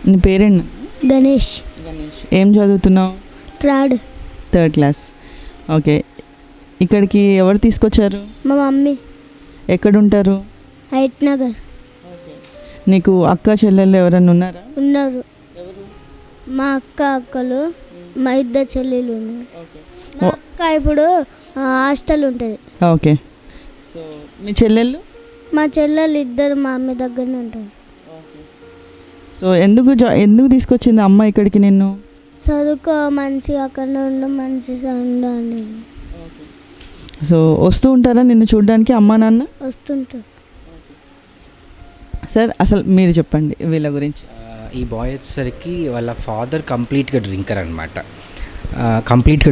నీ పేరేంటి? గణేష్. ఏం చదువుతున్నావు? Third class. ఓకే. ఇక్కడికి ఎవరు తీసుకొచ్చారు? మా మమ్మీ. ఎక్కడుంటారు? హైట్ నగర్. నీకు అక్క చెల్లెళ్ళు ఎవరైనా ఉన్నారా? ఉన్నారు. మా అక్కలు, మా ఇద్దరు చెల్లెలు ఉన్నారు. మా అక్క ఇప్పుడు హాస్టల్ ఉంటుంది. ఓకే. సో మీ చెల్లెళ్ళు? మా చెల్లెలు ఇద్దరు మా అమ్మ దగ్గరనే ఉంటారు. సో ఎందుకు తీసుకొచ్చింది అమ్మ ఇక్కడికి నిన్ను? చదువుకో, మంచిగా అక్కడ ఉండు, మంచి ఉండాలి. సో వస్తూ ఉంటారా నిన్ను చూడడానికి అమ్మ నాన్న? వస్తుంటారు. సార్ అసలు మీరు చెప్పండి వీళ్ళ గురించి. ఈ బాయ్ వచ్చేసరికి వాళ్ళ ఫాదర్ కంప్లీట్గా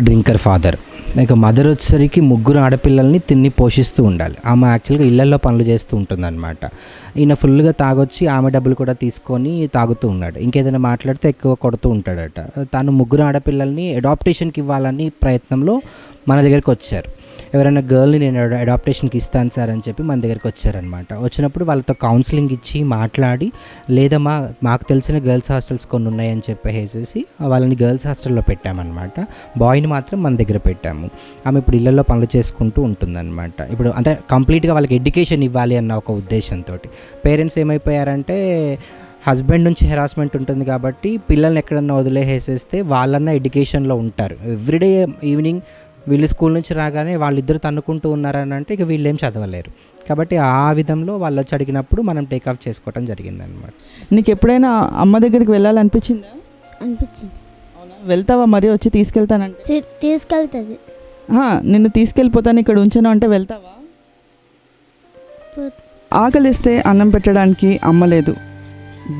డ్రింకర్ ఫాదర్. లైక్ మదర్ వచ్చేసరికి ముగ్గురు ఆడపిల్లల్ని తిని పోషిస్తూ ఉండాలి. ఆమె యాక్చువల్గా ఇళ్లల్లో పనులు చేస్తూ ఉంటుంది అనమాట. ఈయన ఫుల్గా తాగొచ్చి ఆమె డబ్బులు కూడా తీసుకొని తాగుతూ ఉన్నాడు. ఇంకేదైనా మాట్లాడితే ఎక్కువ కొడుతూ ఉంటాడట. తాను ముగ్గురు ఆడపిల్లల్ని అడాప్టేషన్కి ఇవ్వాలని ప్రయత్నంలో మన దగ్గరికి వచ్చారు. ఎవరైనా గర్ల్ని నేను అడాప్టేషన్కి ఇస్తాను సార్ అని చెప్పి మన దగ్గరికి వచ్చారనమాట. వచ్చినప్పుడు వాళ్ళతో కౌన్సిలింగ్ ఇచ్చి మాట్లాడి, లేదా మాకు తెలిసిన గర్ల్స్ హాస్టల్స్ కొన్ని ఉన్నాయని చెప్పేసి వాళ్ళని గర్ల్స్ హాస్టల్లో పెట్టామన్నమాట. బాయ్ని మాత్రం మన దగ్గర పెట్టాము. ఆమె ఇప్పుడు ఇళ్లలో పనులు చేసుకుంటూ ఉంటుందన్నమాట. ఇప్పుడు అంటే కంప్లీట్గా వాళ్ళకి ఎడ్యుకేషన్ ఇవ్వాలి అన్న ఒక ఉద్దేశంతో పేరెంట్స్ ఏమైపోయారంటే, హస్బెండ్ నుంచి హెరాస్మెంట్ ఉంటుంది కాబట్టి పిల్లల్ని ఎక్కడన్నా వదిలేసేస్తే వాళ్ళన్నా ఎడ్యుకేషన్లో ఉంటారు. ఎవ్రీడే ఈవినింగ్ వీళ్ళు స్కూల్ నుంచి రాగానే వాళ్ళిద్దరు తన్నుకుంటూ ఉన్నారని అంటే ఇక వీళ్ళు ఏం చదవలేరు. కాబట్టి ఆ విధంలో వాళ్ళు వచ్చి అడిగినప్పుడు మనం టేక్ ఆఫ్ చేసుకోవడం జరిగిందనమాట. నీకు ఎప్పుడైనా అమ్మ దగ్గరికి వెళ్ళాలనిపించిందా? అనిపించింది. అవునా? వెళ్తావా మరి? వచ్చి తీసుకెళ్తానంటే తీసుకెళ్తుంది. నిన్ను తీసుకెళ్ళిపోతాను ఇక్కడ ఉంచాను అంటే వెళ్తావా? ఆకలిస్తే అన్నం పెట్టడానికి అమ్మ లేదు,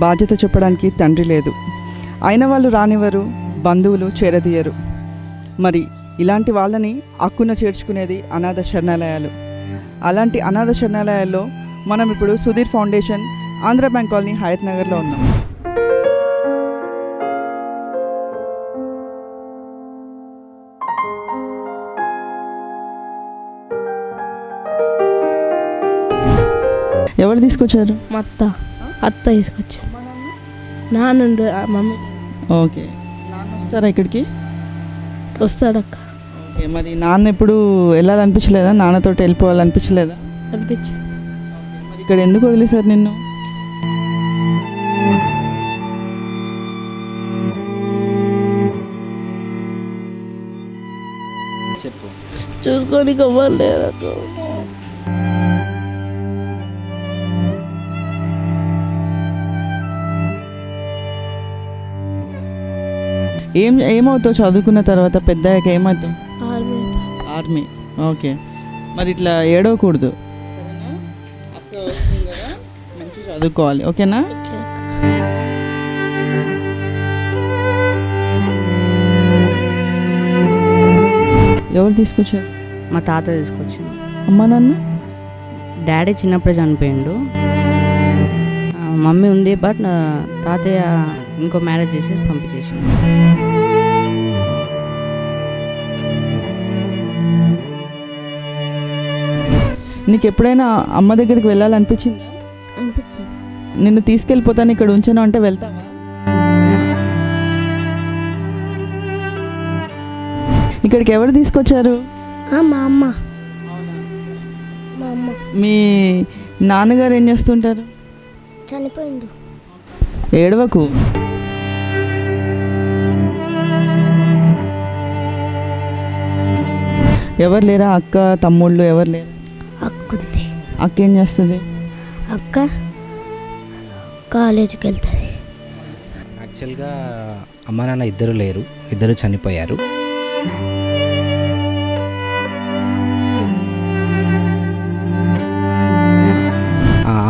బాధ్యత చెప్పడానికి తండ్రి లేదు, అయిన వాళ్ళు రానివ్వరు, బంధువులు చేరదీయరు. మరి ఇలాంటి వాళ్ళని అక్కున చేర్చుకునేది అనాథ శరణాలయాలు. అలాంటి అనాథ శరణాలయాల్లో మనం ఇప్పుడు Sudheer Foundation Andhra Bank Colony హయత్ నగర్లో ఉన్నాం. ఎవరు తీసుకొచ్చారు? మా అత్త తీసుకొచ్చారు. నాన్నుండు మమ్మీ. ఓకే. నాన్న వస్తారా ఇక్కడికి? వస్తాడక్క. ఓకే. మరి నాన్న ఎప్పుడు వెళ్ళాలనిపించలేదా? నాన్నతో వెళ్ళిపోవాలనిపించలేదా? అనిపించింది. మరి ఇక్కడ ఎందుకు వదిలేశారు నిన్ను? చెప్పు. చూసుకొని అవ్వలేదు. ఏమవుతావు చదువుకున్న తర్వాత? పెద్దయ్యాక ఏమవుతావు? ఆర్మీ. ఓకే. మరి ఇట్లా ఏడవకూడదు, సరేనా? అక్క వస్తుంది కదా, మంచిగా చదువుకోవాలి, ఓకేనా? ఎవరు తీసుకొచ్చారు? మా తాత తీసుకొచ్చిండు. అమ్మా నాన్న? డాడీ చిన్నప్పుడే చనిపోయిండు. మమ్మీ ఉంది, బట్ తాతయ్య ఇంకో మ్యారేజ్ చేసి పంపించేసిండు. నీకు ఎప్పుడైనా అమ్మ దగ్గరికి వెళ్ళాలనిపించిందా? అనిపించింది. నిన్ను తీసుకెళ్ళిపోతాను ఇక్కడ ఉంచాను అంటే వెళ్తావా? ఇక్కడికి ఎవరు తీసుకొచ్చారు? మా అమ్మ. మీ నాన్నగారు ఏం చేస్తుంటారు? చనిపోయిండు. ఏడవకు. ఎవరు లేరా? అక్క తమ్ముళ్ళు ఎవరు లేరా? అక్కుంది. అక్క ఏం చేస్తుంది? అక్క కాలేజీకి వెళ్తుంది. యాక్చువల్గా అమ్మ నాన్న ఇద్దరు లేరు, ఇద్దరు చనిపోయారు.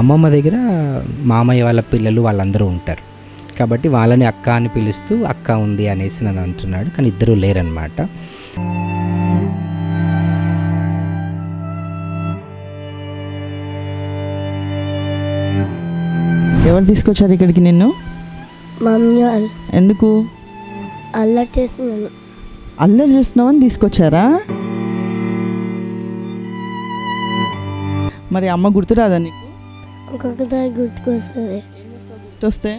అమ్మమ్మ దగ్గర మామయ్య వాళ్ళ పిల్లలు వాళ్ళందరూ ఉంటారు కాబట్టి వాళ్ళని అక్క అని పిలుస్తూ అక్క ఉంది అనేసి నన్ను అంటున్నాడు. కానీ ఇద్దరు లేరనమాట. ఎవరు తీసుకొచ్చారు ఇక్కడికి నిన్ను? మమ్మీ వాళ్ళు. ఎందుకు? అల్లరి చేస్తున్నాను. అల్లరి చేస్తున్నావని తీసుకొచ్చారా? మరి అమ్మ గుర్తురాదా నీకు? ఒక్కొక్కసారి గుర్తుకొస్తుంది. ఏం చేస్తావు గుర్తొస్తే?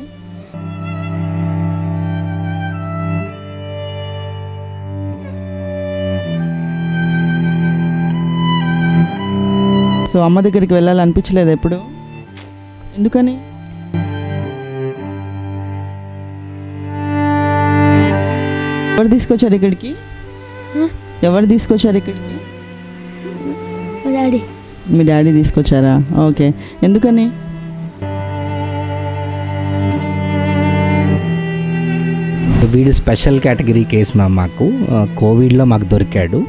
సో అమ్మ దగ్గరికి వెళ్ళాలనిపించలేదు ఎప్పుడు? ఎందుకని? ఎవరు తీసుకొచ్చారు ఇక్కడికి? ఎవరు తీసుకొచ్చారు ఇక్కడికి? మా డాడీ. మీ డాడీ తీసుకొచ్చారా? ఓకే. ఎందుకని? వీడు స్పెషల్ కేటగిరీ కేసు మాకు కోవిడ్లో మాకు దొరికాడు.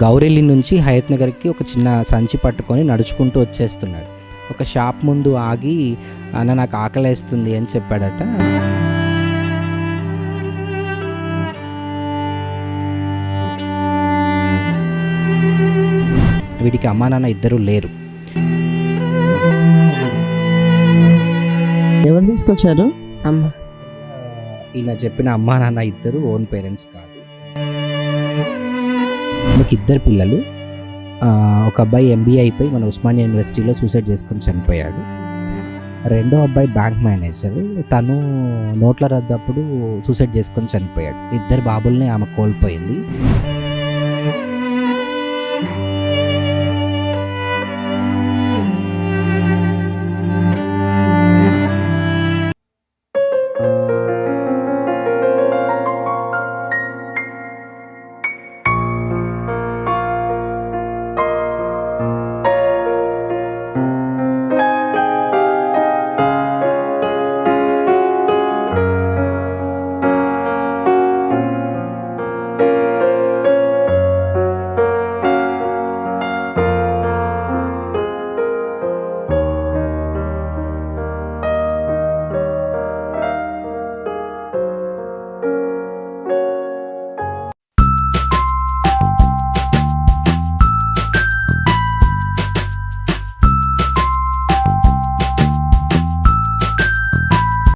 గౌరెల్లి నుంచి హయత్ నగర్కి ఒక చిన్న సంచి పట్టుకొని నడుచుకుంటూ వచ్చేస్తున్నాడు. ఒక షాప్ ముందు ఆగి అన్న నాకు ఆకలేస్తుంది అని చెప్పాడట. వీడికి అమ్మా నాన్న ఇద్దరు లేరు. ఎవరు తీసుకొచ్చారు? అమ్మ. ఈయన చెప్పిన అమ్మా నాన్న ఇద్దరు ఓన్ పేరెంట్స్ కాదు. మీకు ఇద్దరు పిల్లలు. ఒక అబ్బాయి MBA అయిపోయి మన ఉస్మానియా యూనివర్సిటీలో సూసైడ్ చేసుకొని చనిపోయాడు. రెండో అబ్బాయి బ్యాంక్ మేనేజర్, తను నోట్ల రద్దప్పుడు సూసైడ్ చేసుకొని చనిపోయాడు. ఇద్దరు బాబుల్ని ఆమె కోల్పోయింది.